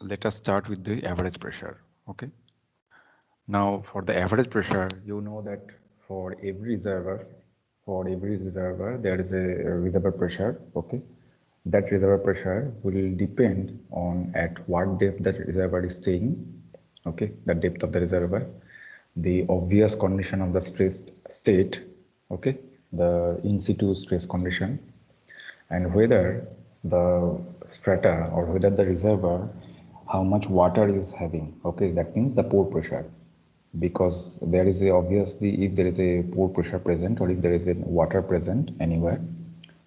let us start with the average pressure. Okay. Now for the average pressure, you know that for every reservoir, there is a reservoir pressure. Okay. That reservoir pressure will depend on at what depth that reservoir is staying. Okay. The depth of the reservoir, the obvious condition of the stressed state. Okay. The in situ stress condition, and whether the strata or whether the reservoir how much water is having. Okay, that means the pore pressure, because there is a obviously if there is a pore pressure present or if there is a water present anywhere,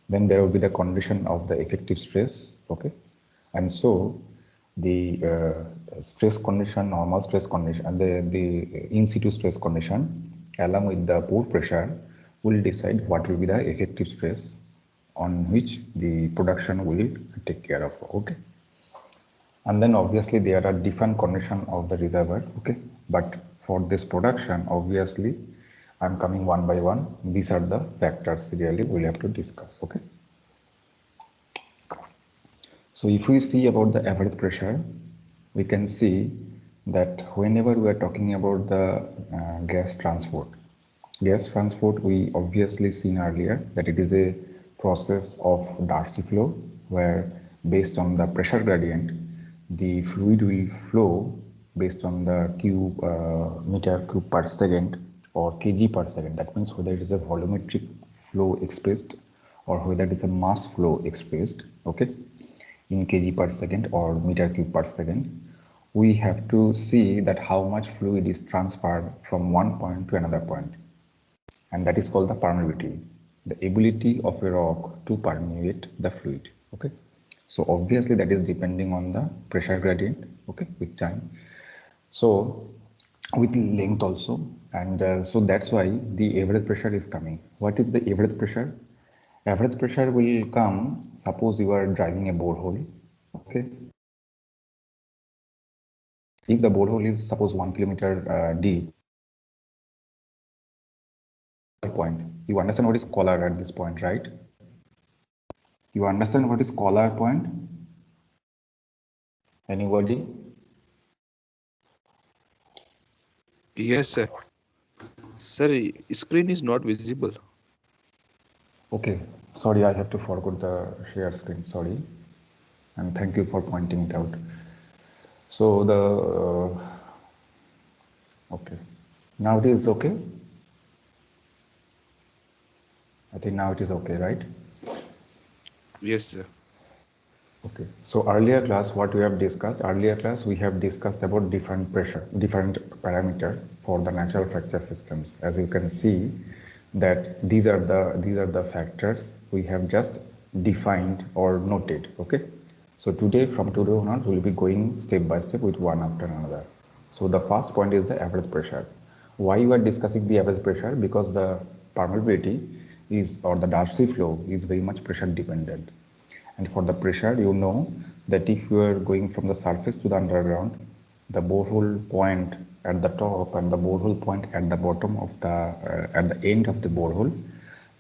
then there will be the condition of the effective stress. Okay, and so the stress condition, normal stress condition, and the in situ stress condition along with the pore pressure will decide what will be the effective stress on which the production will take care of. Okay, and then obviously there are different condition of the reservoir. Okay, but for this production obviously I'm coming one by one. These are the factors really we'll have to discuss. Okay, so if we see about the average pressure, we can see that whenever we are talking about the gas transport we obviously seen earlier that it is a process of Darcy flow, where based on the pressure gradient, the fluid will flow based on the meter cube per second or kg per second. That means whether it is a volumetric flow expressed or whether it is a mass flow expressed. Okay, in kg per second or meter cube per second, we have to see that how much fluid is transferred from one point to another point, and that is called the permeability, the ability of a rock to permeate the fluid. Okay, so obviously that is depending on the pressure gradient. Okay, with time, so with length also, and so that's why the average pressure is coming. What is the average pressure? Average pressure will come, suppose you are driving a borehole. Okay, if the borehole is suppose 1 kilometer deep, point, you understand what is collar at this point, right? You understand what is collar point? Anybody? Yes, sir. Sir, screen is not visible. Okay, sorry, I have to forget the share screen, sorry, and thank you for pointing it out. So the okay, now it is okay. I think now it is okay, right? Yes, sir. Okay, so earlier class, what we have discussed, we have discussed about different parameters for the natural fracture systems. As you can see, that these are the factors we have just defined or noted. Okay, so from today onwards, we'll be going step by step with one after another. So the first point is the average pressure. Why you are discussing the average pressure? Because the permeability is, or the Darcy flow is very much pressure dependent. And for the pressure, you know that if you are going from the surface to the underground, the borehole point at the top and the borehole point at the bottom of the at the end of the borehole,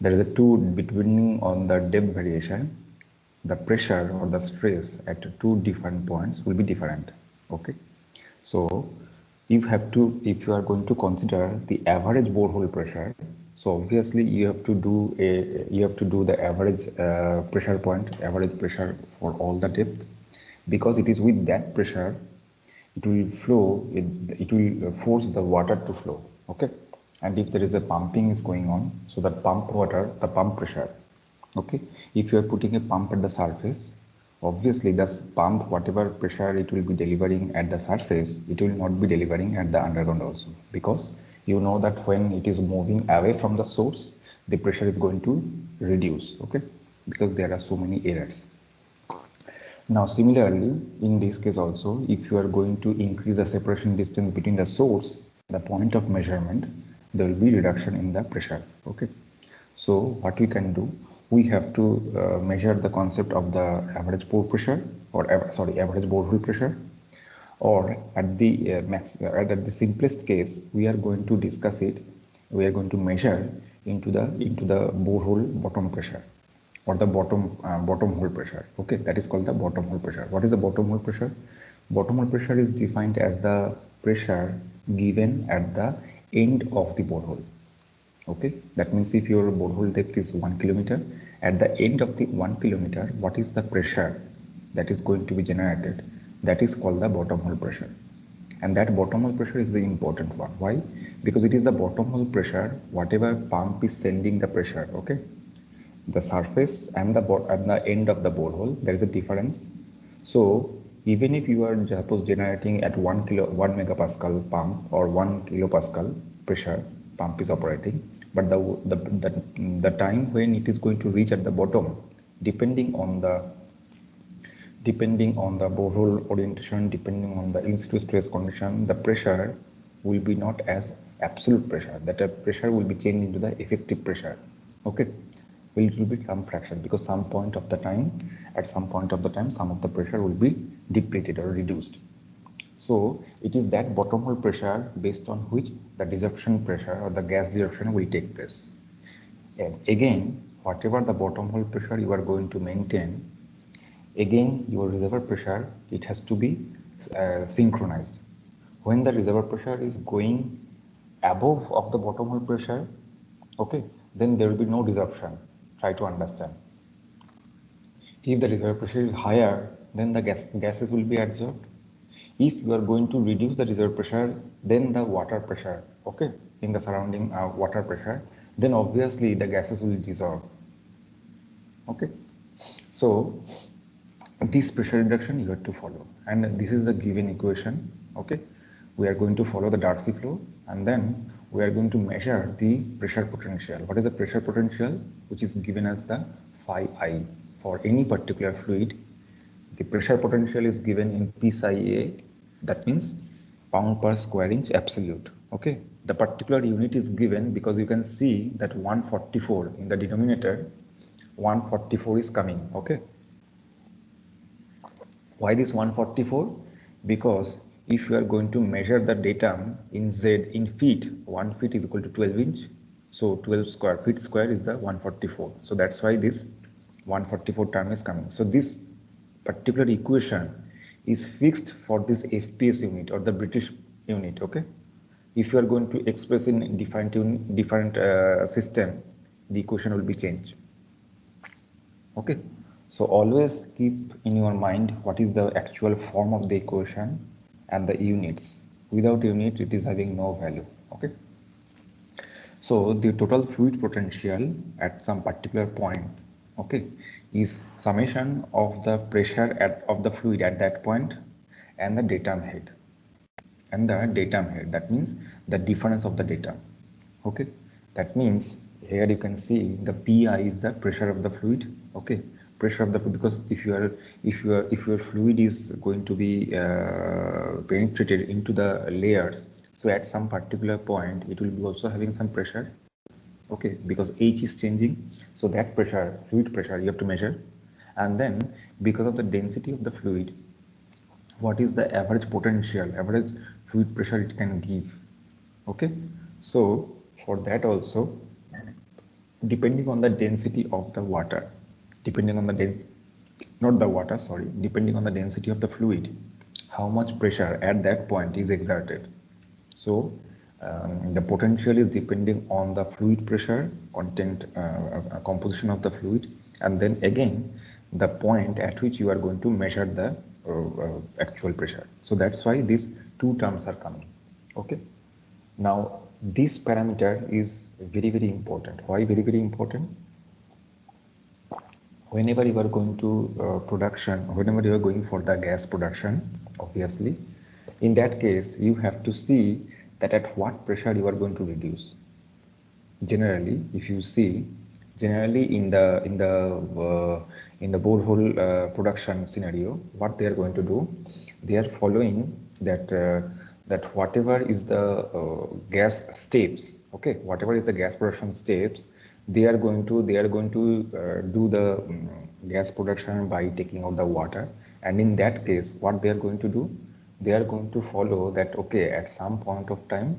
there is a two, depending on the depth variation, the pressure or the stress at two different points will be different. Okay, so if you are going to consider the average borehole pressure, so obviously you have to do the average average pressure for all the depth, because it is with that pressure it will flow, it will force the water to flow. Okay, and if there is a pumping is going on, so that the pump pressure. Okay, if you are putting a pump at the surface, obviously the pump, whatever pressure it will be delivering at the surface, it will not be delivering at the underground also, because you know that when it is moving away from the source, the pressure is going to reduce. Okay, because there are so many errors. Now similarly, in this case also, if you are going to increase the separation distance between the source and the point of measurement, there will be reduction in the pressure. Okay, so what we can do, we have to measure the concept of the average pore pressure, or average borehole pressure, or at the at the simplest case, we are going to discuss it. We are going to measure into the borehole bottom pressure, or the bottom hole pressure. Okay, that is called the bottom hole pressure. What is the bottom hole pressure? Bottom hole pressure is defined as the pressure given at the end of the borehole. Okay, that means if your borehole depth is 1 kilometer, at the end of the 1 kilometer, what is the pressure that is going to be generated? That is called the bottom hole pressure. And that bottom hole pressure is the important one. Why? Because it is the bottom hole pressure, whatever pump is sending the pressure, okay? The surface and the end of the borehole, there is a difference. So even if you are suppose generating at 1 megapascal pump or 1 kilopascal pressure pump is operating, but the time when it is going to reach at the bottom, depending on the borehole orientation, depending on the in-situ stress condition, the pressure will be not as absolute pressure. That pressure will be changed into the effective pressure. Okay, well, it will be some fraction, because some point of the time, at some point of the time, some of the pressure will be depleted or reduced. So it is that bottom hole pressure based on which the desorption pressure or the gas desorption will take place. And again, whatever the bottom hole pressure you are going to maintain, again your reservoir pressure, it has to be synchronized. When the reservoir pressure is going above of the bottom hole pressure, okay, then there will be no desorption. Try to understand. If the reservoir pressure is higher, then the gases will be absorbed. If you are going to reduce the reservoir pressure, then the water pressure, okay, in the surrounding water pressure, then obviously the gases will dissolve. Okay, so this pressure reduction you have to follow, and this is the given equation. Okay, we are going to follow the Darcy flow, and then we are going to measure the pressure potential. What is the pressure potential? Which is given as the phi I for any particular fluid. The pressure potential is given in psi A, that means pound per square inch absolute. Okay, the particular unit is given because you can see that 144 in the denominator, 144 is coming. Okay, why this 144? Because if you are going to measure the datum in Z in feet, 1 feet is equal to 12 inch. So 12 square feet square is the 144. So that's why this 144 term is coming. So this particular equation is fixed for this FPS unit or the British unit. Okay. If you are going to express in different system, the equation will be changed. Okay, so always keep in your mind what is the actual form of the equation and the units. Without unit, it is having no value. Okay, so the total fluid potential at some particular point, okay, is summation of the pressure of the fluid at that point and the datum head. That means the difference of the datum. Okay, that means here you can see the pi is the pressure of the fluid. Okay, pressure of the fluid, because if your fluid is going to be penetrated into the layers, so at some particular point it will be also having some pressure. Okay, because H is changing, so that pressure, fluid pressure, you have to measure. And then because of the density of the fluid, what is the average potential, average fluid pressure it can give. Okay, so for that also, depending on the density of the water, depending on the not the water, sorry, depending on the density of the fluid, how much pressure at that point is exerted. So the potential is depending on the fluid pressure, composition of the fluid, and then again the point at which you are going to measure the actual pressure. So that's why these two terms are coming. Okay. Now this parameter is very important. Why very important? Whenever you are going to whenever you are going for the gas production, obviously, in that case, you have to see that at what pressure you are going to reduce. Generally, if you see, generally in the borehole production scenario, what they are going to do, they are following that whatever is the gas steps, okay, whatever is the gas production steps, they are going to do the gas production by taking out the water. And in that case, what they are going to do, they are going to follow that, okay, at some point of time,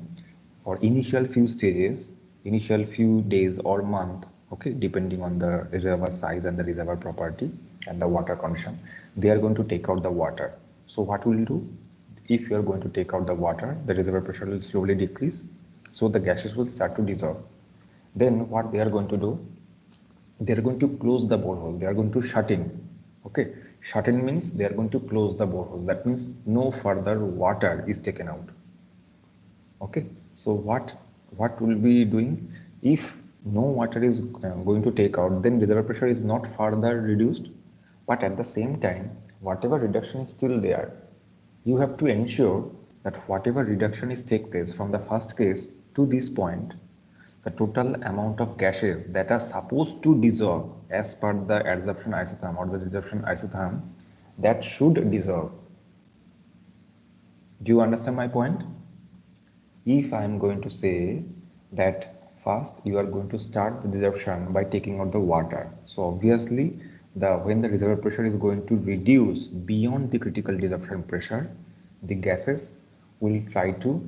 for initial few stages, initial few days or month, okay, depending on the reservoir size and the reservoir property and the water condition, they are going to take out the water. So what will you do? If you are going to take out the water, the reservoir pressure will slowly decrease, so the gases will start to dissolve. Then what they are going to do? They are going to close the borehole. They are going to shut in. Okay, shut in means they are going to close the borehole. That means no further water is taken out. Okay, so what will be doing? If no water is going to take out, then reservoir pressure is not further reduced, but at the same time, whatever reduction is still there, you have to ensure that whatever reduction is take place from the first case to this point, the total amount of gases that are supposed to dissolve as per the adsorption isotherm or the desorption isotherm, that should dissolve. Do you understand my point? If I am going to say that first you are going to start the desorption by taking out the water, so obviously when the reservoir pressure is going to reduce beyond the critical desorption pressure, the gases will try to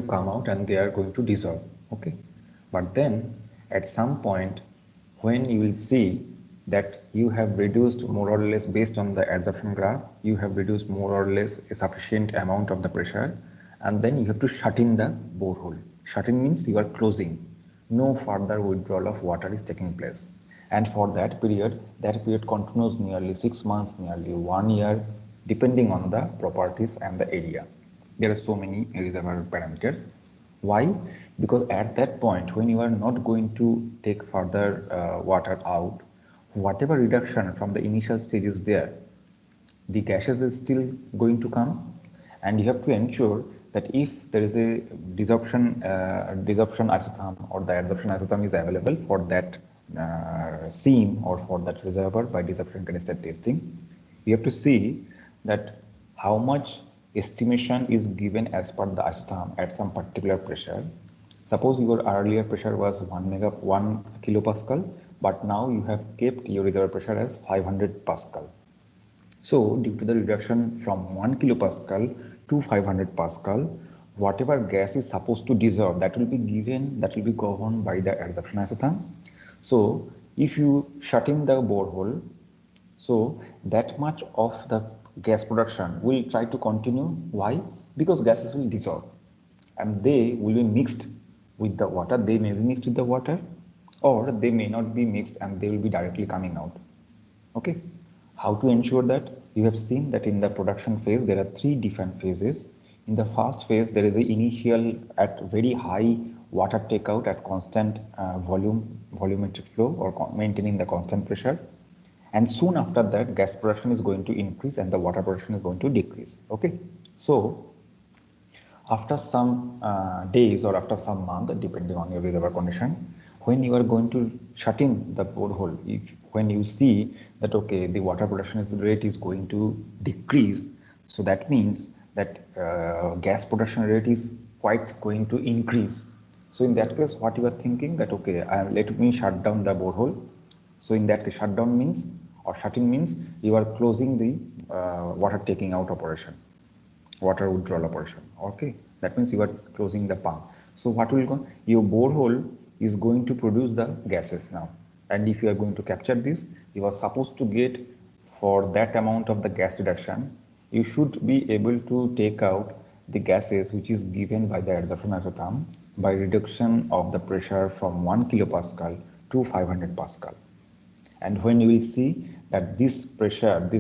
come out and they are going to dissolve. Okay, but then at some point when you will see that you have reduced more or less based on the adsorption graph, you have reduced more or less a sufficient amount of the pressure, and then you have to shut in the borehole. Shut in means you are closing. No further withdrawal of water is taking place. And for that period continues nearly 6 months, nearly 1 year, depending on the properties and the area. There are so many reservoir parameters. Why? Because at that point, when you are not going to take further water out, whatever reduction from the initial stage is there, the gases is still going to come, and you have to ensure that if there is a desorption isotherm or the adsorption isotherm is available for that seam or for that reservoir by desorption canister testing, you have to see that how much estimation is given as per the isotherm at some particular pressure. Suppose your earlier pressure was 1 kilopascal, but now you have kept your reservoir pressure as 500 pascal. So due to the reduction from 1 kilopascal to 500 pascal, whatever gas is supposed to dissolve, that will be governed by the adsorption isotherm. So if you shut in the borehole, so that much of the gas production will try to continue. Why? Because gases will dissolve and they will be mixed with the water. They may be mixed with the water, or they may not be mixed and they will be directly coming out. Okay, how to ensure that? You have seen that in the production phase there are 3 different phases. In the first phase there is a initial at very high water takeout at constant volumetric flow or maintaining the constant pressure, and soon after that gas production is going to increase and the water production is going to decrease. Okay, so after some days or after some month, depending on your reservoir condition, when you are going to shut in the borehole, when you see that okay, the water production rate is going to decrease, so that means that gas production rate is quite going to increase. So in that case, what you are thinking that okay, let me shut down the borehole. So in that case, shutdown means or shutting means you are closing the water taking out operation, water withdrawal operation. Okay, that means you are closing the pump. So what will go? Your borehole is going to produce the gases now, and if you are going to capture this, you are supposed to get for that amount of the gas reduction, you should be able to take out the gases which is given by the adsorption isotherm by reduction of the pressure from 1 kilopascal to 500 pascal. And when you will see that this production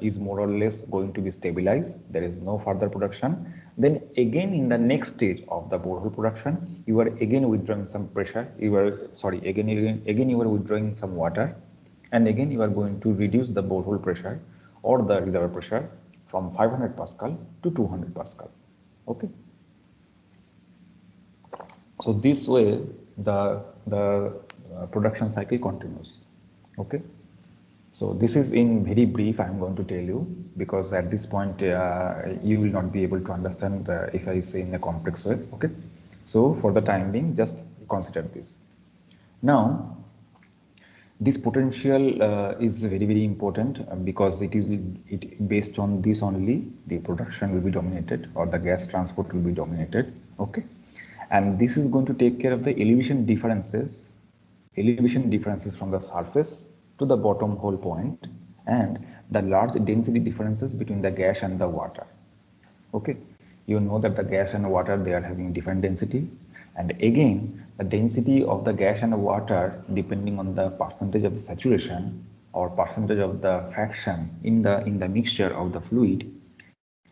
is more or less going to be stabilized, there is no further production, then again in the next stage of the borehole production, you are again withdrawing some pressure, again you are withdrawing some water, and again you are going to reduce the borehole pressure or the reservoir pressure from 500 pascal to 200 pascal. Okay, so this way the production cycle continues. Okay, so this is in very brief I am going to tell you, because at this point you will not be able to understand if I say in a complex way. Okay, so for the time being just consider this. Now this potential is very important because it based on this only the production will be dominated or the gas transport will be dominated. Okay, and this is going to take care of the elevation differences from the surface to the bottom hole point, and the large density differences between the gas and the water. Okay, you know that the gas and water, they are having different density, and again the density of the gas and water, depending on the percentage of the saturation or percentage of the fraction in the mixture of the fluid,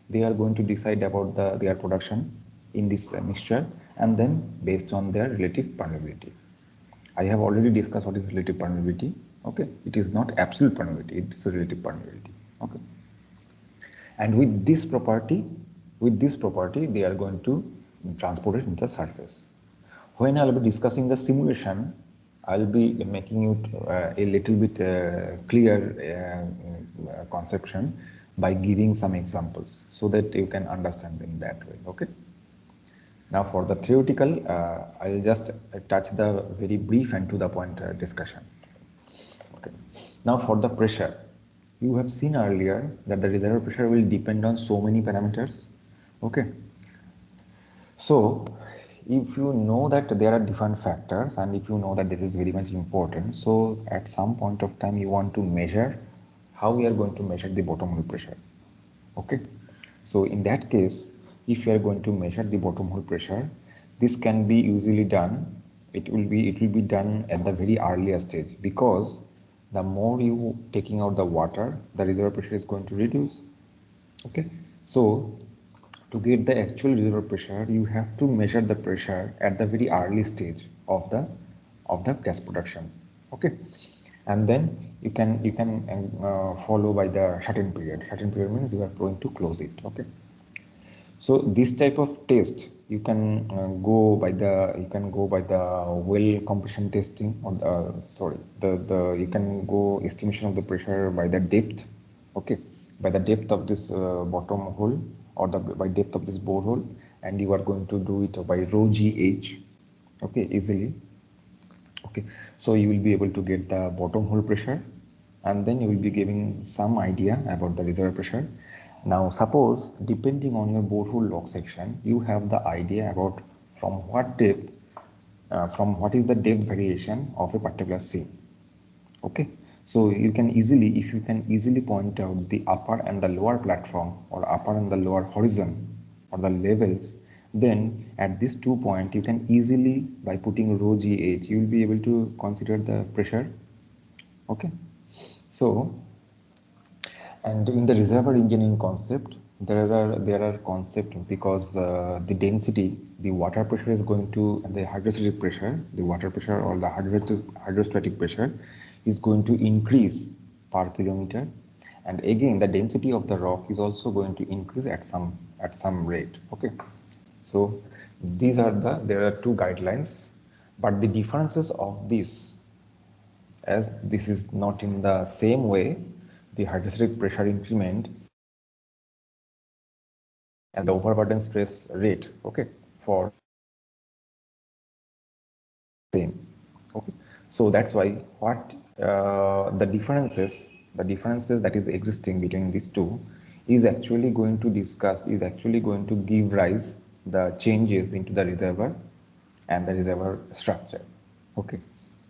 they are going to decide about their production in this mixture, and then based on their relative permeability. I have already discussed what is relative permeability. Okay, it is not absolute permeability, it's a relative permeability. Okay, and with this property they are going to transport it into the surface. When I'll be discussing the simulation, I'll be making it a little bit clear conception by giving some examples so that you can understand in that way. Okay, now for the theoretical, I'll just touch the very brief and to the point discussion. Okay. Now for the pressure, you have seen earlier that the reservoir pressure will depend on so many parameters. Okay. So if you know that there are different factors, and if you know that this is very much important, so at some point of time you want to measure how we are going to measure the bottom hole pressure. Okay, so in that case, if you are going to measure the bottom hole pressure, this can be usually done, it will be done at the very earliest stage, because the more you taking out the water, the reservoir pressure is going to reduce. Okay, so to get the actual reservoir pressure, you have to measure the pressure at the very early stage of the gas production. Okay, and then you can follow by the shut-in period. Shut-in period means you are going to close it. Okay, so this type of test you can go by the well compression testing, or the you can go estimation of the pressure by the depth. Okay, by the depth of this bottom hole, or by depth of this borehole, and you are going to do it by rho gh. Okay, easily. Okay, so you will be able to get the bottom hole pressure, and then you will be giving some idea about the reservoir pressure. Now suppose, depending on your borehole log section, you have the idea about from what depth, from what is the depth variation of a particular seam. Okay, so you can easily, if you can easily point out the upper and the lower platform, or upper and the lower horizon, or the levels, then at this 2 point you can easily, by putting rho gh, you will be able to consider the pressure. Okay, so, and in the reservoir engineering concept, there are concept, because the density, the water pressure is going to, and the hydrostatic pressure, the water pressure or the hydrostatic pressure is going to increase per kilometer, and again the density of the rock is also going to increase at some rate. Okay, so there are two guidelines, but the differences of this, as this is not in the same way, the hydrostatic pressure increment and the overburden stress rate, okay, for same. Okay, so that's why what the differences that is existing between these two is actually going to give rise the changes into the reservoir and the reservoir structure. Okay,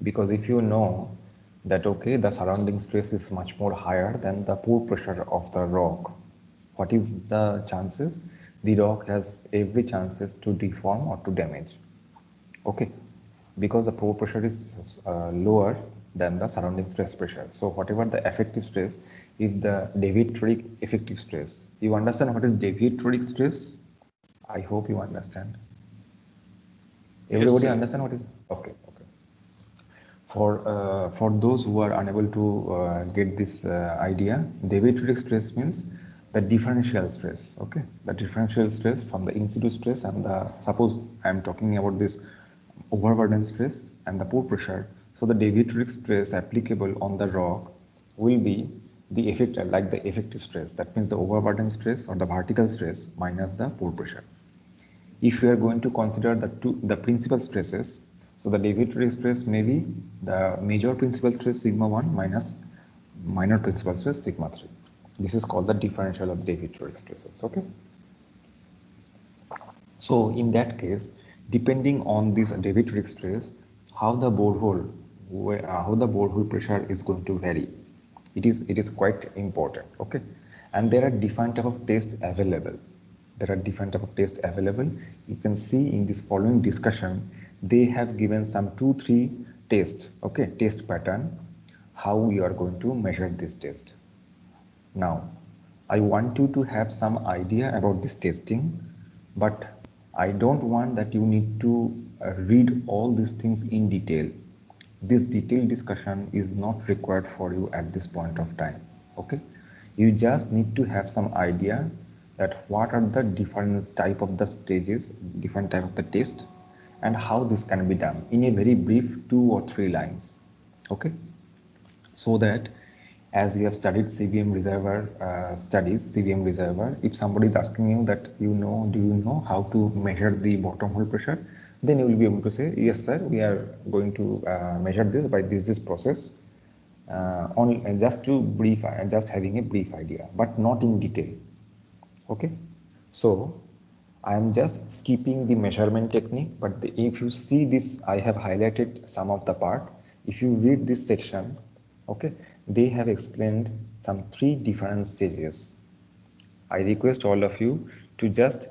because if you know that, okay, the surrounding stress is much more higher than the pore pressure of the rock, what is the chances? The rock has every chances to deform or to damage. Okay, because the pore pressure is lower than the surrounding stress pressure. So whatever the effective stress, if the deviatoric effective stress, you understand what is deviatoric stress? I hope you understand. Yes, Everybody sir. understand what is? Okay, okay. For those who are unable to get this idea, deviatoric stress means the differential stress. Okay, the differential stress from the in situ stress and the, suppose I am talking about this overburden stress and the pore pressure. So the deviatoric stress applicable on the rock will be the effect, like the effective stress. That means the overburden stress or the vertical stress minus the pore pressure. If you are going to consider the principal stresses, so the deviatory stress may be the major principal stress sigma 1 minus minor principal stress sigma 3. This is called the differential of deviatory stresses. Okay, so in that case, depending on this deviatory stress, how the borehole pressure is going to vary. It is quite important. Okay, and there are different type of tests available. There are different type of tests available. You can see in this following discussion, they have given some 2-3 tests. Okay, test pattern, how you are going to measure this test. Now, I want you to have some idea about this testing, but I don't want that you need to read all these things in detail. This detailed discussion is not required for you at this point of time. Okay, you just need to have some idea that what are the different type of the stages, different type of the test, and how this can be done in a very brief 2 or 3 lines. Okay, so that as you have studied CVM reservoir CVM reservoir, if somebody is asking you that do you know how to measure the bottom hole pressure, then you will be able to say, yes sir, we are going to measure this by this process, only just to brief, just having a brief idea, but not in detail. Okay, so I am just skipping the measurement technique, but if you see this, I have highlighted some of the part. If you read this section, okay, they have explained some 3 different stages. I request all of you to just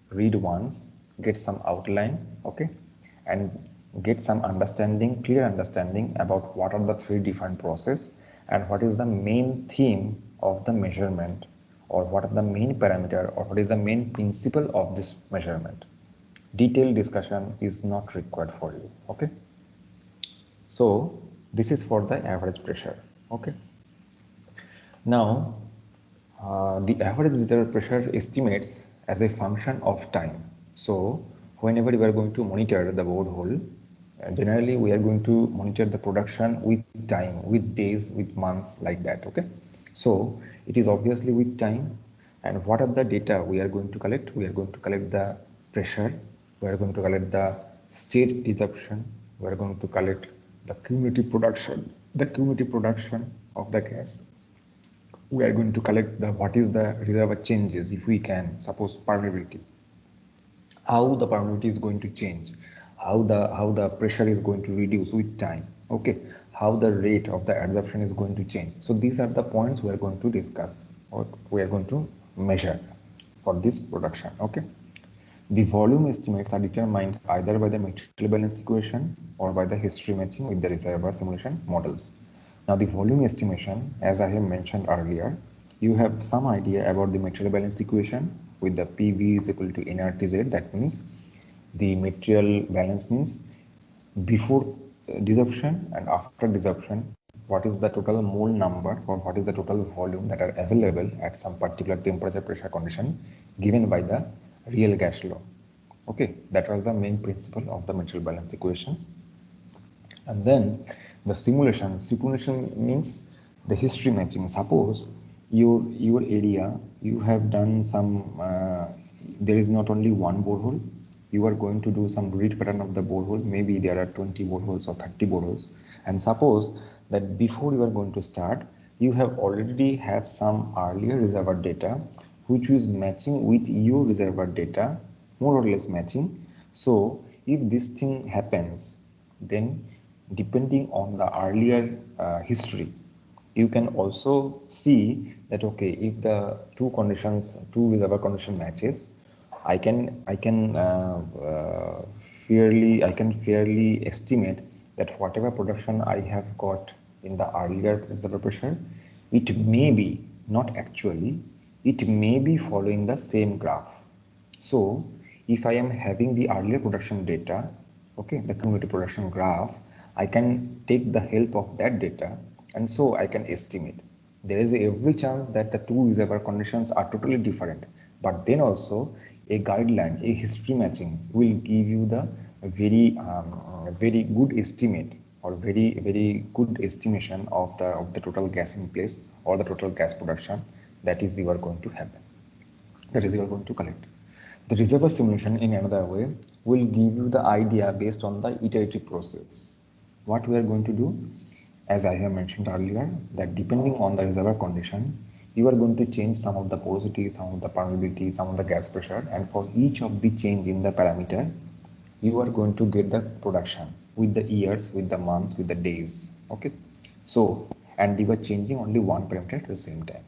read once, get some outline, okay, and get some understanding, clear understanding about what are the 3 different process and what is the main theme of the measurement, or what are the main parameter, or what is the main principle of this measurement. Detailed discussion is not required for you. Okay, so this is for the average pressure. Okay, now the average reservoir pressure estimates as a function of time. So whenever we are going to monitor the borehole, generally we are going to monitor the production with time, with days, with months, like that. Okay, so it is obviously with time. And what are the data we are going to collect? We are going to collect the pressure, we are going to collect the stage disruption, we are going to collect the cumulative production of the gas. We are going to collect the what is the reservoir changes, if we can, suppose permeability, how the permeability is going to change, how the pressure is going to reduce with time. Okay, how the rate of the adsorption is going to change. So these are the points we are going to discuss, or we are going to measure for this production. Okay, the volume estimates are determined either by the material balance equation or by the history matching with the reservoir simulation models. Now the volume estimation, as I have mentioned earlier, you have some idea about the material balance equation with the PV is equal to nRTZ. That means the material balance means before desorption and after desorption, what is the total mole number, or what is the total volume that are available at some particular temperature pressure condition given by the real gas law. Okay, that was the main principle of the material balance equation. And then the simulation means the history matching. Suppose your area, you have done some there is not only one borehole, you are going to do some grid pattern of the borehole. Maybe there are 20 boreholes or 30 boreholes, and suppose that before you are going to start, you have already have some earlier reservoir data which is matching with your reservoir data, more or less matching. So if this thing happens, then depending on the earlier history, you can also see that, okay, if the two reservoir condition matches, I can fairly estimate that whatever production I have got in the earlier reservoir pressure, it may be, not actually, it may be following the same graph. So if I am having the earlier production data, okay, the cumulative production graph, I can take the help of that data, and so I can estimate. There is every chance that the two reservoir conditions are totally different, but then also a guideline, a history matching will give you the very good estimate, or very good estimation of the total gas in place, or the total gas production that is you are going to happen, that is you are going to collect. The reservoir simulation, in another way, will give you the idea based on the iterative process. What we are going to do, as I have mentioned earlier, that depending on the reservoir condition, you are going to change some of the porosity, some of the permeability, some of the gas pressure, and for each of the change in the parameter, you are going to get the production with the years, with the months, with the days. Okay, so and you are changing only one parameter at the same time.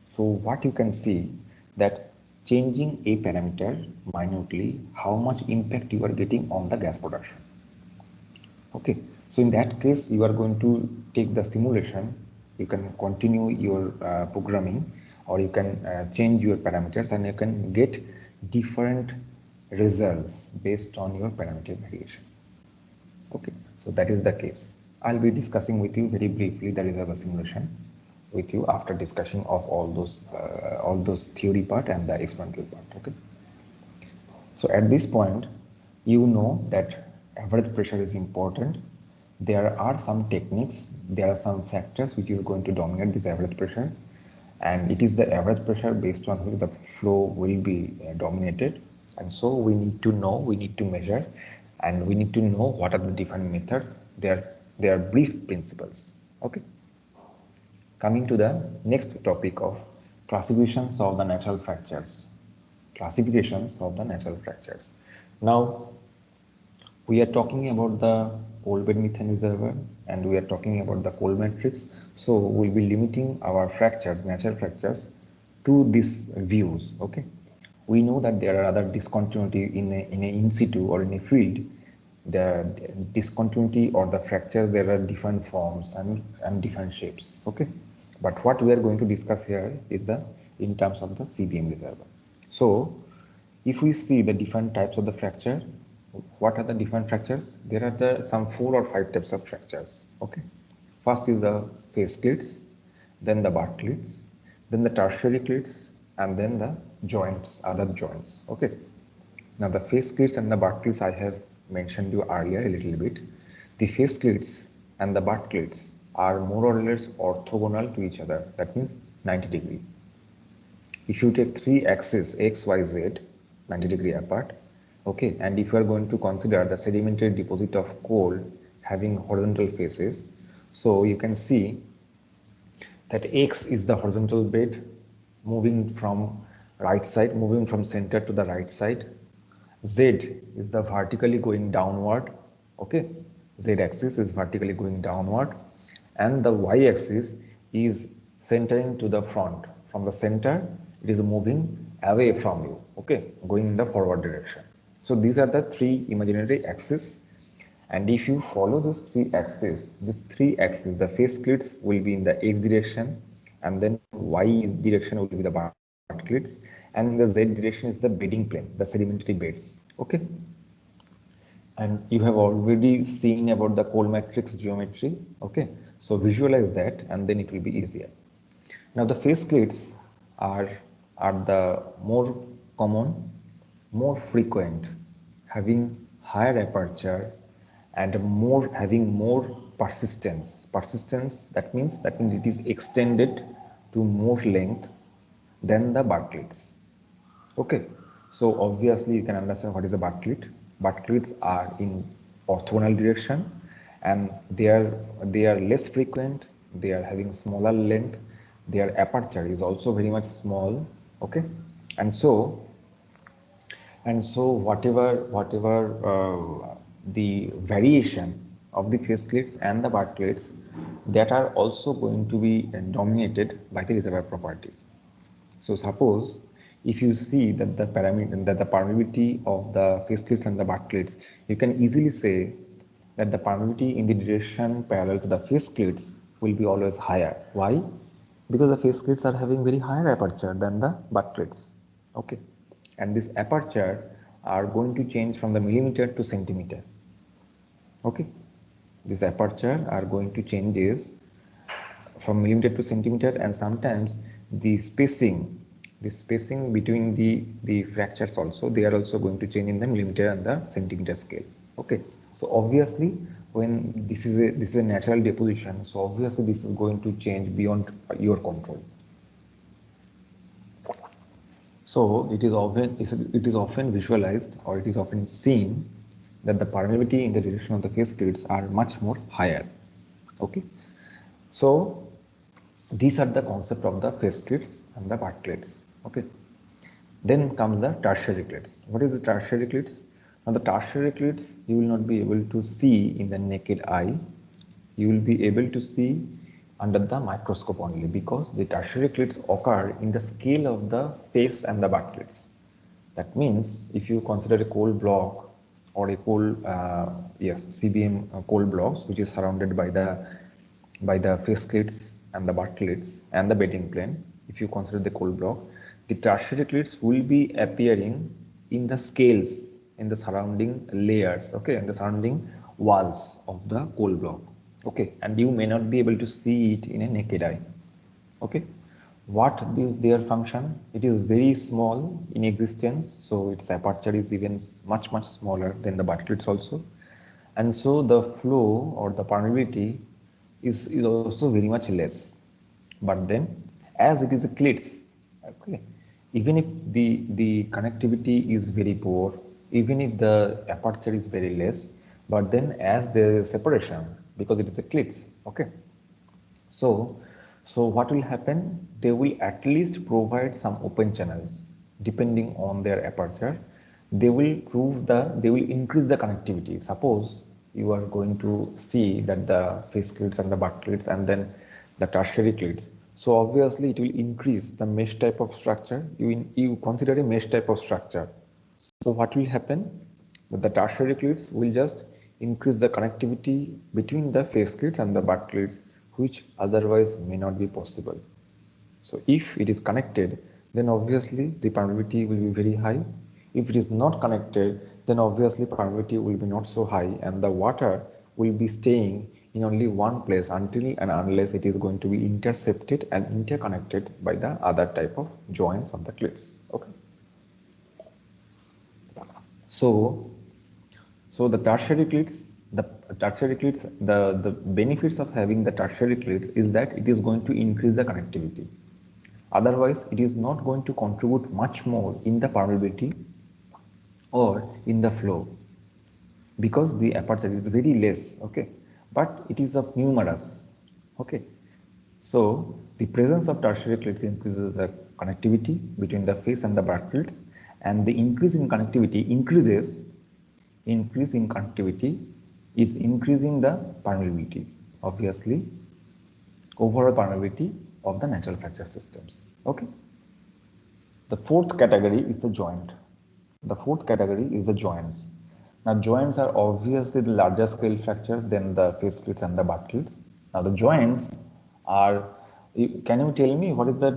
So what you can see that changing a parameter minutely, how much impact you are getting on the gas production. Okay, so in that case, you are going to take the simulation, you can continue your programming, or you can change your parameters, and you can get different results based on your parameter variation. Okay, so that is the case. I'll be discussing with you very briefly the reservoir simulation with you after discussion of all those theory part and the experimental part. Okay, so at this point, you know that average pressure is important. There are some techniques, there are some factors which is going to dominate this average pressure, and it is the average pressure based on which the flow will be dominated. And so we need to know, we need to measure, and we need to know what are the different methods. They are brief principles. Okay. Coming to the next topic of classifications of the natural fractures. Classifications of the natural fractures. Now, we are talking about the coal bed methane reservoir, and we are talking about the coal matrix. So we'll be limiting our fractures, natural fractures, to these views. Okay. We know that there are other discontinuity in a in situ or in a field. The discontinuity or the fractures, there are different forms and different shapes. Okay. But what we are going to discuss here is the in terms of the CBM reservoir. So if we see the different types of the fracture, what are the different fractures? There are some 4 or 5 types of fractures. Okay. First is the face clits, then the butt clits, then the tertiary clits, and then the joints, other joints. Okay. Now the face clits and the butt clits I have mentioned you earlier a little bit. The face clits and the butt clits are more or less orthogonal to each other. That means 90 degree. If you take 3 axes x, y, z, 90 degree apart, okay, and if you are going to consider the sedimentary deposit of coal having horizontal faces, so you can see that x is the horizontal bed moving from right side, moving from center to the right side. Z is the vertically going downward. Okay, z axis is vertically going downward, and the y axis is centering to the front. From the center, it is moving away from you. Okay, going in the forward direction. So these are the 3 imaginary axes, and if you follow these 3 axes, the face clits will be in the x direction, and then y direction will be the butt clits, and the z direction is the bedding plane, the sedimentary beds. Okay, and you have already seen about the coal matrix geometry. Okay, so visualize that, and then it will be easier. Now the face clits are the more common, more frequent, having higher aperture and having more persistence. Persistence, that means it is extended to more length than the butt clits. Okay, so obviously you can understand what is a butt clit. Butt clits are in orthogonal direction, and they are less frequent. They are having smaller length. Their aperture is also very much small. Okay, and so whatever the variation of the face clits and the butt clits, that are also going to be dominated by the reservoir properties. So suppose if you see that the permeability of the face clits and the butt clits, you can easily say that the permeability in the direction parallel to the face clits will be always higher. Why? Because the face clits are having very higher aperture than the butt clits. Okay, and this aperture are going to change from the millimeter to centimeter. Okay, this aperture are going to changes from millimeter to centimeter, and sometimes the spacing between the fractures also, they are also going to change in the millimeter and the centimeter scale. Okay, so obviously when this is a natural deposition, so obviously this is going to change beyond your control. So it is often visualized, or it is often seen, that the permeability in the direction of the face clits are much more higher. Okay, so these are the concept of the face clits and the butt clits. Okay, then comes the tertiary clits. What is the tertiary clits? Now the tertiary clits you will not be able to see in the naked eye. You will be able to see under the microscope only, because the tertiary clits occur in the scale of the face and the butt clits. That means if you consider a coal block or a coal, yes, CBM coal blocks, which is surrounded by the face clits and the butt clits and the bedding plane, if you consider the coal block, the tertiary clits will be appearing in the scales in the surrounding layers, okay, in the surrounding walls of the coal block, okay, and you may not be able to see it in a naked eye, okay. What is their function? It is very small in existence, so its aperture is even much smaller than the butt also, and so the flow or the permeability is also very much less. But then, as it is a clits, okay, even if the connectivity is very poor, even if the aperture is very less, but then as there is separation, because it is a clits, okay, so, so what will happen? They will at least provide some open channels depending on their aperture. They will increase the connectivity. Suppose you are going to see that the face clits and the butt clits and then the tertiary clits. So obviously it will increase the mesh type of structure. You consider a mesh type of structure. So what will happen? The tertiary clits will just increase the connectivity between the face clits and the butt clits, which otherwise may not be possible. So if it is connected, then obviously the permeability will be very high. If it is not connected, then obviously permeability will be not so high, and the water will be staying in only one place until and unless it is going to be intercepted and interconnected by the other type of joints of the clits. Okay. So, so the benefits of having the tertiary clits is that it is going to increase the connectivity. Otherwise, it is not going to contribute much more in the permeability or in the flow, because the aperture is very less, okay, but it is of numerous, okay. So the presence of tertiary clits increases the connectivity between the face and the butt clits, and the increase in connectivity increase in connectivity is increasing the permeability, obviously overall permeability of the natural fracture systems, okay. The fourth category is the joint. The fourth category is the joints. Now, joints are obviously the larger scale fractures than the face slits and the butt slits. Now, the joints are. Can you tell me what is the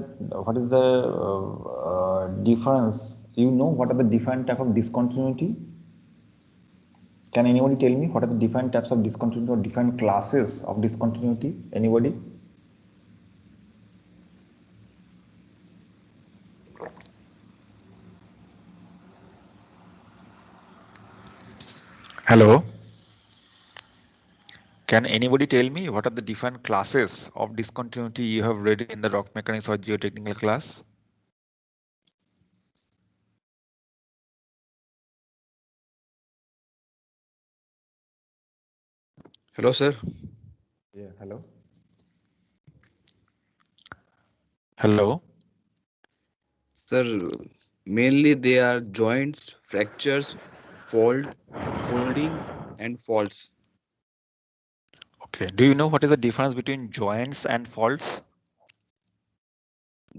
difference? You know what are the different type of discontinuity? Can anybody tell me what are the different types of discontinuity or different classes of discontinuity? Anybody? Hello. Can anybody tell me what are the different classes of discontinuity you have read in the rock mechanics or geotechnical class? Hello, sir. Yeah, hello. Hello. Sir, mainly they are joints, fractures, fold, foldings, and faults. Okay. Do you know what is the difference between joints and faults?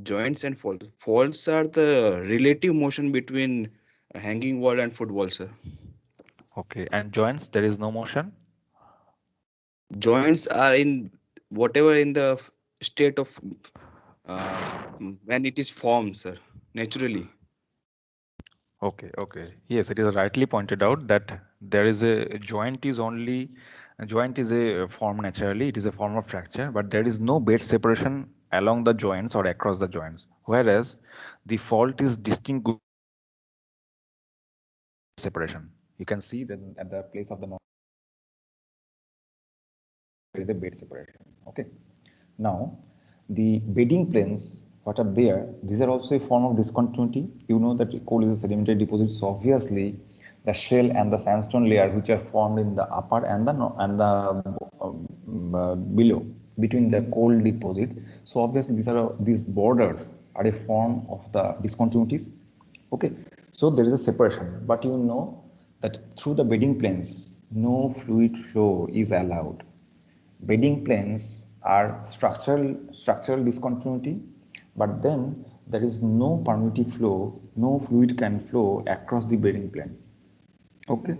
Joints and faults. Faults are the relative motion between a hanging wall and footwall, sir. Okay. And joints, there is no motion? Joints are in whatever in the state of uh, when it is formed, sir, naturally. Okay, okay. Yes, it is rightly pointed out that there is a joint is a form naturally, it is a form of fracture, but there is no bed separation along the joints or across the joints. Whereas the fault is separation. You can see that at the place of the there is a bed separation. Okay. Now, the bedding planes, what are there, these are also a form of discontinuity. You know that coal is a sedimentary deposit, so obviously the shell and the sandstone layer which are formed in the upper and the below between the coal deposit. So obviously these borders are a form of the discontinuities. Okay, so there is a separation, but you know that through the bedding planes, no fluid flow is allowed. Bedding planes are structural discontinuity, but then there is no permeability flow, no fluid can flow across the bearing plane. Okay,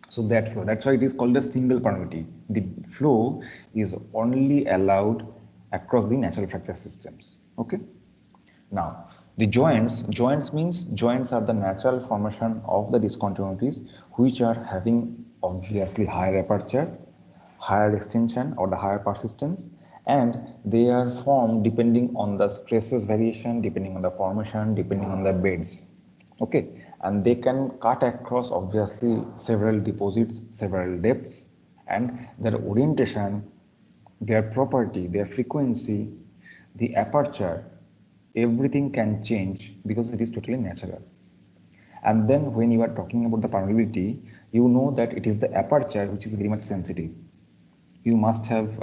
so that flow, that's why it is called a single permeability. The flow is only allowed across the natural fracture systems. Okay. Now, the joints means joints are the natural formation of the discontinuities which are having obviously higher aperture, higher extension or the higher persistence, and they are formed depending on the stresses variation, depending on the formation, depending on the beds. Okay, and they can cut across obviously several deposits, several depths, and their orientation, their property, their frequency, the aperture, everything can change because it is totally natural. And then when you are talking about the permeability, you know that it is the aperture which is very much sensitive. You must have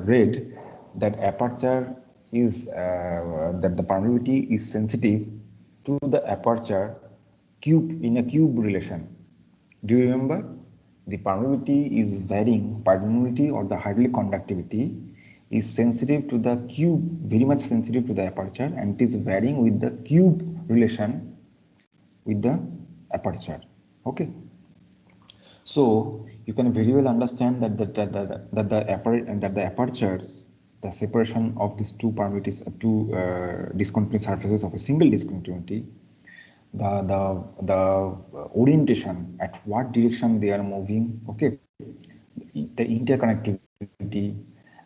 read that aperture is that the permeability is sensitive to the aperture cube in a cube relation. Do you remember? The permeability is varying, permeability or the hydraulic conductivity is sensitive to the cube, very much sensitive to the aperture, and it is varying with the cube relation with the aperture. Okay. So you can very well understand that the apertures, the separation of these two permeabilities, two discontinuous surfaces of a single discontinuity, the orientation at what direction they are moving, okay, the interconnectivity,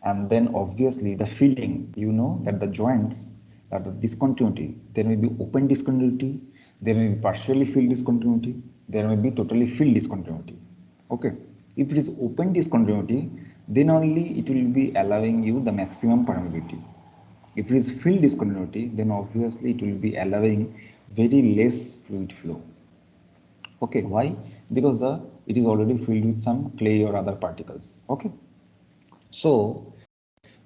and then obviously the filling. You know that the joints, that the discontinuity, there may be open discontinuity, there may be partially filled discontinuity, there may be totally filled discontinuity. Okay, if it is open discontinuity, then only it will be allowing you the maximum permeability. If it is filled discontinuity, then obviously it will be allowing very less fluid flow. Okay, why? Because it is already filled with some clay or other particles. Okay, so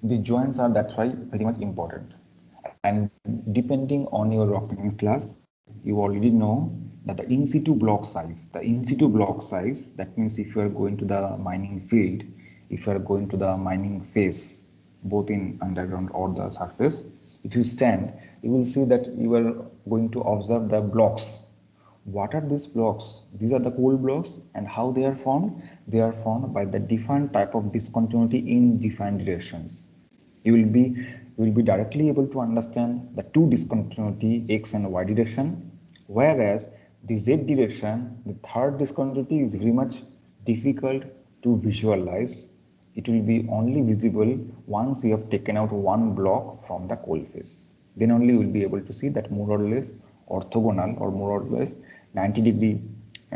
the joints are, that's why, very much important. And depending on your rock mechanics class, you already know that the in situ block size, that means if you are going to the mining field, if you are going to the mining phase, both in underground or the surface, if you stand, you will see that you are going to observe the blocks. What are these blocks? These are the coal blocks, and how they are formed? They are formed by the different type of discontinuity in different directions. You will be directly able to understand the two discontinuity x and y direction, whereas the z direction, the third discontinuity, is very much difficult to visualize. It will be only visible once you have taken out one block from the coal face. Then only you will be able to see that more or less orthogonal or more or less 90-degree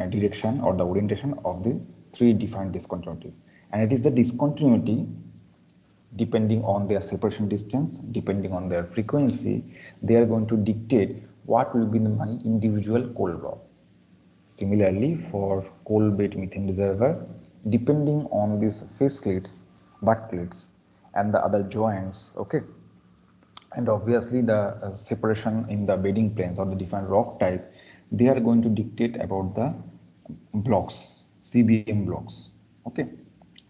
direction or the orientation of the three different discontinuities. And it is the discontinuity, depending on their separation distance, depending on their frequency, they are going to dictate what will be my individual coal block. Similarly, for coal bed methane reservoir, depending on these face slits, butt slits, and the other joints, okay, and obviously the separation in the bedding planes or the different rock type, they are going to dictate about the blocks, CBM blocks. Okay,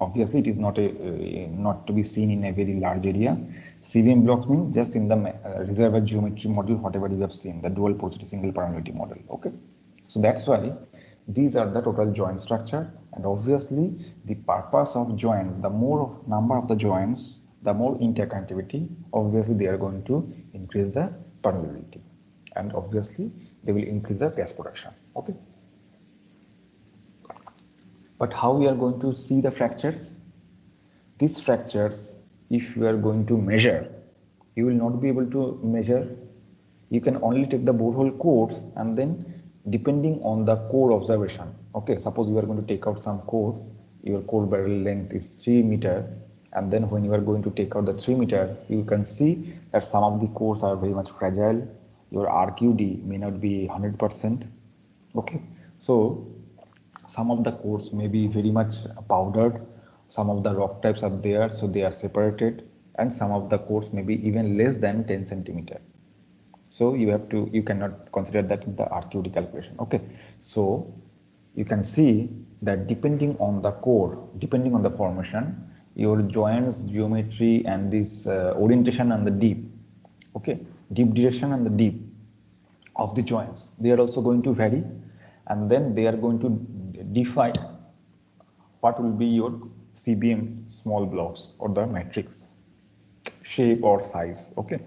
obviously it is not to be seen in a very large area. CBM blocks mean just in the reservoir geometry model, whatever you have seen, the dual porosity single permeability model. Okay, so that's why these are the total joint structure, and obviously the purpose of joint, the more number of the joints, the more interconnectivity, obviously they are going to increase the permeability, and obviously they will increase the gas production. Okay, but how we are going to see the fractures? These fractures, if you are going to measure, you will not be able to measure. You can only take the borehole cores, and then depending on the core observation, okay, suppose you are going to take out some core, your core barrel length is 3 meter, and then when you are going to take out the 3 meter, you can see that some of the cores are very much fragile. Your RQD may not be 100%. Okay, so some of the cores may be very much powdered, some of the rock types are there, so they are separated, and some of the cores may be even less than 10 centimeter. So you cannot consider that in the RQD calculation. Okay, so you can see that depending on the core, depending on the formation, your joints geometry and this orientation and the deep, okay, deep direction and the deep of the joints, they are also going to vary, and then they are going to define what will be your CBM small blocks or the matrix shape or size. Okay,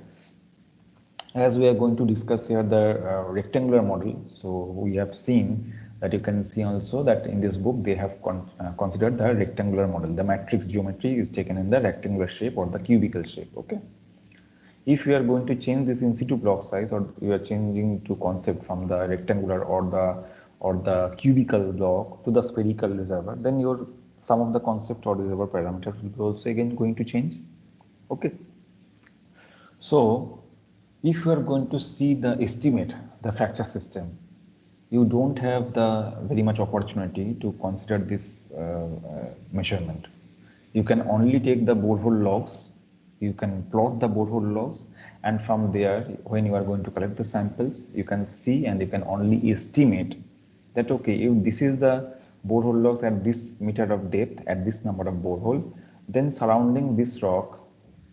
as we are going to discuss here the rectangular model, so we have seen that you can see also that in this book they have considered the rectangular model. The matrix geometry is taken in the rectangular shape or the cubical shape. Okay, if you are going to change this in situ block size, or you are changing to concept from the rectangular or the cubical block to the spherical reservoir, then your some of the concept or reservoir parameters will be also again going to change. Okay, so if you are going to see the estimate the fracture system, you don't have the very much opportunity to consider this measurement. You can only take the borehole logs, you can plot the borehole logs, and from there when you are going to collect the samples, you can see and you can only estimate that okay, if this is the borehole logs at this meter of depth at this number of borehole, then surrounding this rock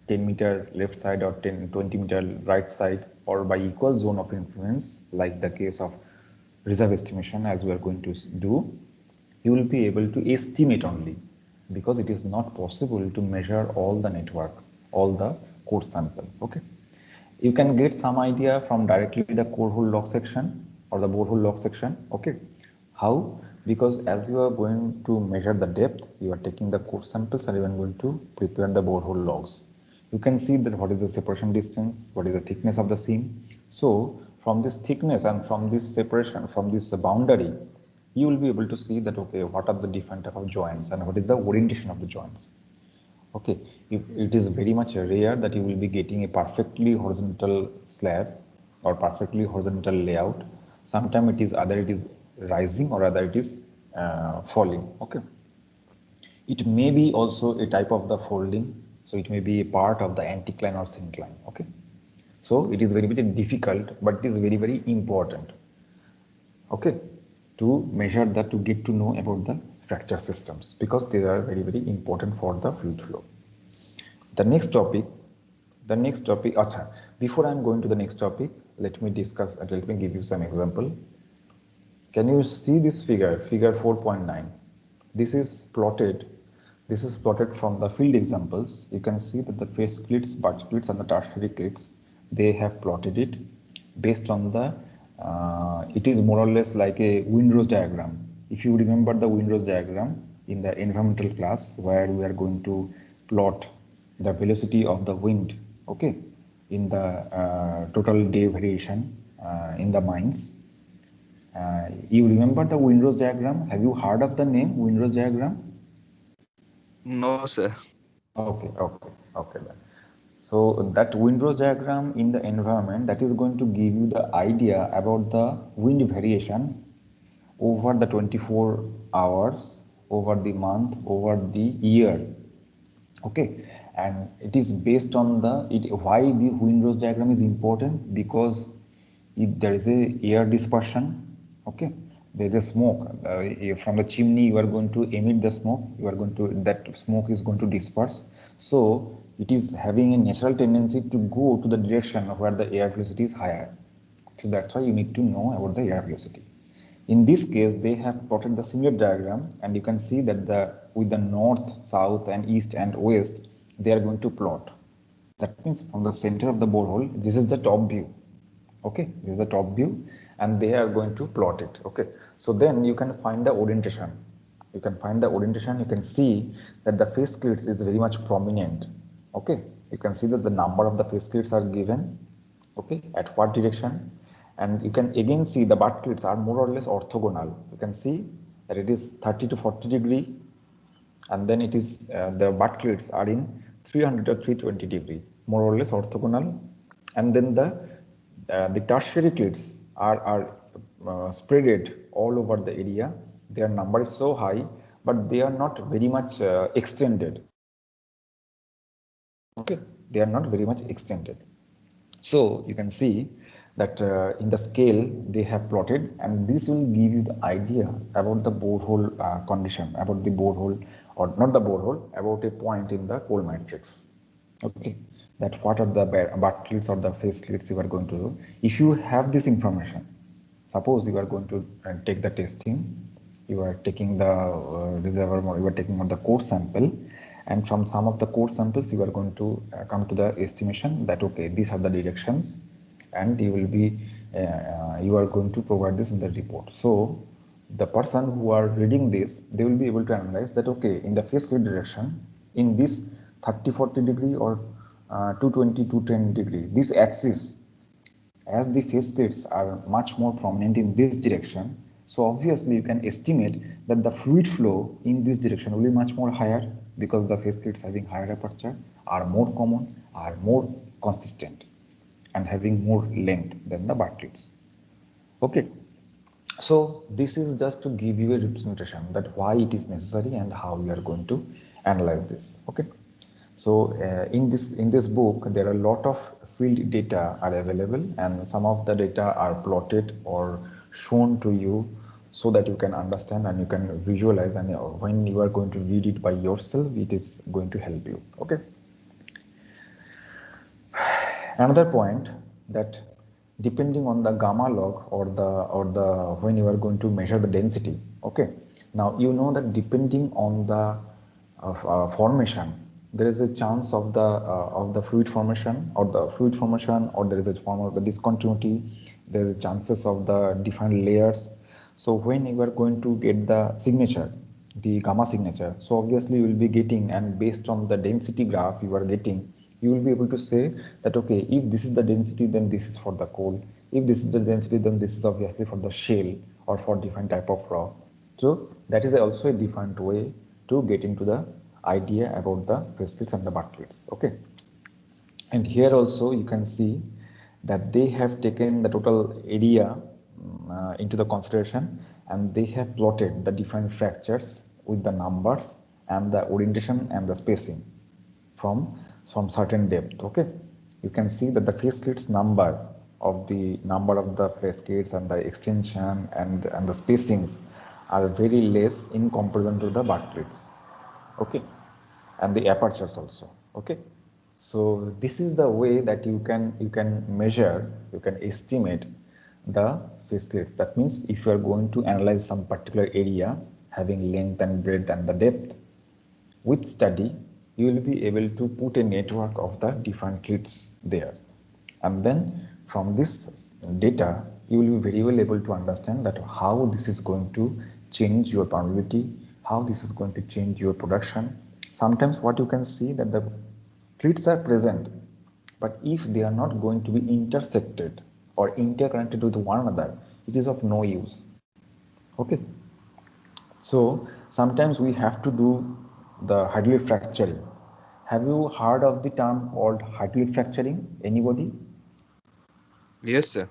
10-meter left side or 20-meter right side or by equal zone of influence, like the case of reserve estimation as we are going to do, you will be able to estimate only, because it is not possible to measure all the network, all the core sample. Okay, you can get some idea from directly the core hole log section or the borehole log section. Okay, how? Because as you are going to measure the depth, you are taking the core samples and you are going to prepare the borehole logs. You can see that what is the separation distance, what is the thickness of the seam. So from this thickness and from this separation, from this boundary, you will be able to see that okay, what are the different type of joints and what is the orientation of the joints. Okay, it is very much rare that you will be getting a perfectly horizontal slab or perfectly horizontal layout. Sometimes it is either it is rising or either it is falling. Okay, it may be also a type of the folding, so it may be a part of the anticline or syncline. Okay, so it is very very difficult, but it is very very important. Okay, to measure that, to get to know about the fracture systems, because they are very very important for the fluid flow. The next topic, acha, before I am going to the next topic, let me discuss, let me give you some example. Can you see this figure, figure 4.9? This is plotted. This is plotted from the field examples. You can see that the face clits, butt clits, and the tertiary clits, they have plotted it based on the, it is more or less like a windrows diagram. If you remember the windrows diagram in the environmental class, where we are going to plot the velocity of the wind, okay, in the total day variation in the mines. You remember the windrows diagram? Have you heard of the name windrows diagram? No, sir. Okay then. So that windrows diagram in the environment, that is going to give you the idea about the wind variation over the 24 hours, over the month, over the year. Okay, and it is based on the why the windrows diagram is important, because there is a air dispersion. Okay, there is a smoke from the chimney. You are going to emit the smoke, you are going to, that smoke is going to disperse, so it is having a natural tendency to go to the direction of where the air velocity is higher. So that's why you need to know about the air velocity. In this case, they have plotted the similar diagram, and you can see that the with the north, south, and east and west, they are going to plot. That means from the center of the borehole, this is the top view. Okay, this is the top view, and they are going to plot it. Okay, so then you can find the orientation. You can find the orientation. You can see that the face slits is very much prominent. Okay, you can see that the number of the face slits are given. Okay, at what direction, and you can again see the butt slits are more or less orthogonal. You can see that it is 30 to 40 degree, and then it is the butt slits are in 300 or 320 degree, more or less orthogonal, and then the tertiary clits are spreaded all over the area. Their number is so high, but they are not very much extended. Okay, they are not very much extended. So you can see that in the scale they have plotted, and this will give you the idea about the borehole condition, about the borehole or not the borehole, about a point in the coal matrix. Okay, that what are the butt slits or the face slits you are going to do. If you have this information, suppose you are going to take the testing, you are taking the reservoir, you are taking the core sample, and from some of the core samples you are going to come to the estimation that okay, these are the directions, and you are going to provide this in the report. So the person who are reading this, they will be able to analyze that okay, in the face slit direction, in this 30-40 degree or 220-210 degree, this axis, as the face slits are much more prominent in this direction, so obviously you can estimate that the fluid flow in this direction will be much more higher, because the face slits having higher aperture are more common, are more consistent, and having more length than the butt slits. Okay, so this is just to give you a representation that why it is necessary and how we are going to analyze this. Okay, so in this book there are a lot of field data are available, and some of the data are plotted or shown to you so that you can understand and you can visualize, and when you are going to read it by yourself, it is going to help you. Okay. Another point, that depending on the gamma log or the when you are going to measure the density. Okay, now you know that depending on the formation, there is a chance of the fluid formation or there is a form of the discontinuity, there is chances of the different layers. So when you are going to get the signature, the gamma signature, so obviously you will be getting, and based on the density graph you are getting, you will be able to say that okay, if this is the density, then this is for the coal, if this is the density, then this is obviously for the shale or for different type of rock. So that is also a different way to get into the idea about the facets and the buckets. Okay, and here also you can see that they have taken the total area into the consideration, and they have plotted the different fractures with the numbers and the orientation and the spacing from certain depth. Okay, you can see that the face slits number of the face slits and the extension and the spacings are very less in comparison to the butt slits. Okay, and the apertures also. Okay, so this is the way that you can measure, you can estimate the face slits. That means if you are going to analyze some particular area having length and breadth and the depth, with study you will be able to put a network of the different slits there, and then from this data you will be very well able to understand that how this is going to change your permeability, how this is going to change your production. Sometimes what you can see that the slits are present, but if they are not going to be intersected or interconnected with one another, it is of no use. Okay, so sometimes we have to do the hydraulic fracturing. Have you heard of the term called hydraulic fracturing? Anybody? Yes, sir.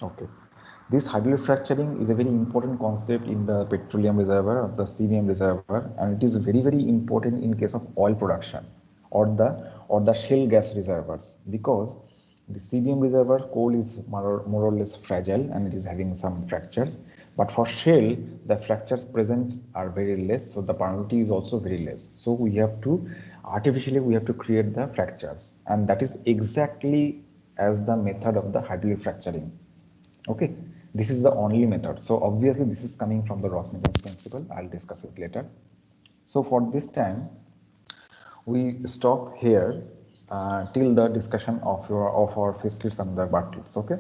Okay. This hydraulic fracturing is a very important concept in the petroleum reservoir or the CBM reservoir, and it is very, very important in case of oil production or the shale gas reservoirs, because the CBM reservoir coal is more or less fragile and it is having some fractures. But for shale, the fractures present are very less, so the permeability is also very less. So we have to artificially create the fractures, and that is exactly as the method of the hydraulic fracturing. Okay, this is the only method. So obviously this is coming from the rock maintenance principle. I'll discuss it later. So for this time, we stop here till the discussion of our facets and the buckets, okay,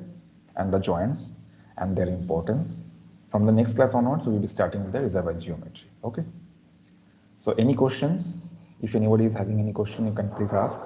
and the joints and their importance. From the next class onwards, we will be starting with the reservoir geometry. Okay. So any questions? If anybody is having any question, you can please ask.